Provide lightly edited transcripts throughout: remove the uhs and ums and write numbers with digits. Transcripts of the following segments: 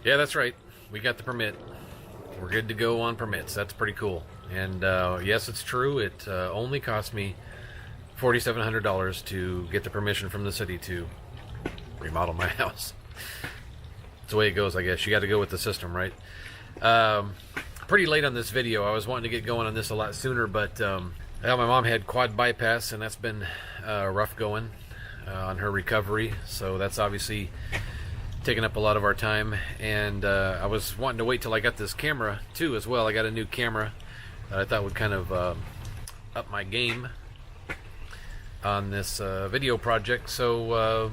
Yeah, that's right. We got the permit. We're good to go on permits. That's pretty cool. And yes, it's true. It only cost me $4,700 to get the permission from the city to remodel my house. That's the way it goes, I guess. You got to go with the system, right? Pretty late on this video. I was wanting to get going on this a lot sooner, but my mom had quad bypass, and that's been rough going on her recovery. So that's obviously taking up a lot of our time. And I was wanting to wait till I got this camera too as well. I got a new camera that I thought would kind of up my game on this video project. So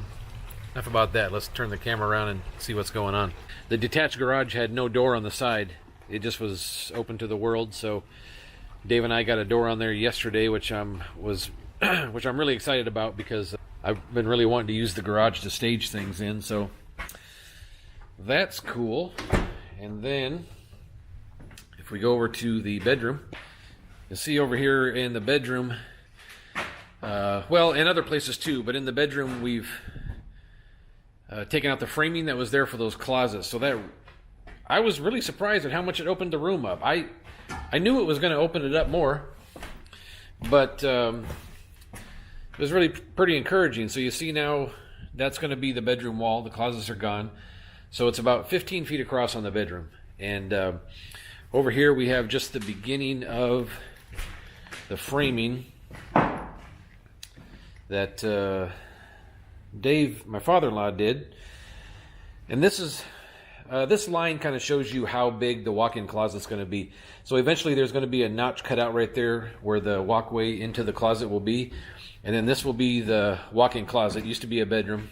enough about that. Let's turn the camera around and see what's going on. The detached garage had no door on the side. It just was open to the world. So Dave and I got a door on there yesterday, which I'm really excited about because I've been really wanting to use the garage to stage things in. So that's cool. And then if we go over to the bedroom, you'll see over here in the bedroom, well, in other places too, but in the bedroom we've taken out the framing that was there for those closets. So that I was really surprised at how much it opened the room up. I knew it was going to open it up more, but it was really pretty encouraging. So you see now that's going to be the bedroom wall. The closets are gone. So it's about 15 feet across on the bedroom. And over here we have just the beginning of the framing that Dave, my father-in-law, did. And this is this line kind of shows you how big the walk-in closet's going to be. So eventually there's going to be a notch cut out right there where the walkway into the closet will be. And then this will be the walk-in closet. It used to be a bedroom.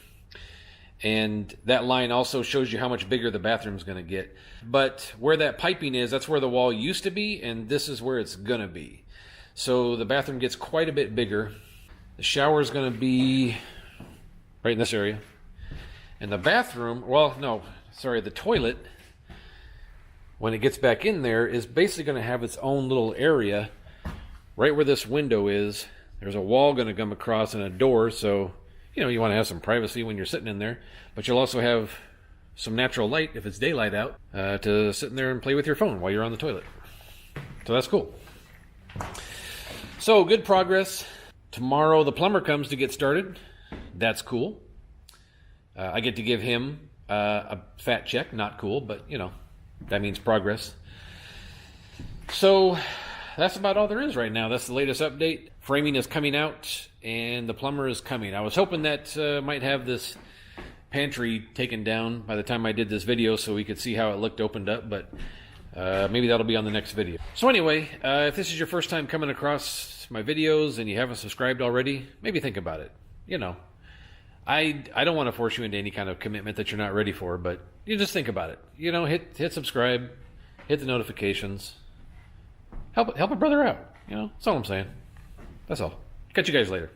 And that line also shows you how much bigger the bathroom's going to get. But where that piping is, that's where the wall used to be, and this is where it's going to be. So the bathroom gets quite a bit bigger. The shower is going to be right in this area. And the bathroom, well, no, sorry, the toilet, when it gets back in there, is basically going to have its own little area right where this window is. There's a wall going to come across and a door, so you know, you want to have some privacy when you're sitting in there, but you'll also have some natural light if it's daylight out to sit in there and play with your phone while you're on the toilet. So that's cool. So good progress. Tomorrow the plumber comes to get started. That's cool. I get to give him a fat check. Not cool, but you know, that means progress. So that's about all there is right now. That's the latest update. Framing is coming out and the plumber is coming. I was hoping that might have this pantry taken down by the time I did this video so we could see how it looked opened up, but maybe that'll be on the next video. So anyway, if this is your first time coming across my videos and you haven't subscribed already, maybe think about it. You know, I don't want to force you into any kind of commitment that you're not ready for, but you just think about it. You know, hit subscribe, hit the notifications. Help a brother out. You know, that's all I'm saying. That's all. Catch you guys later.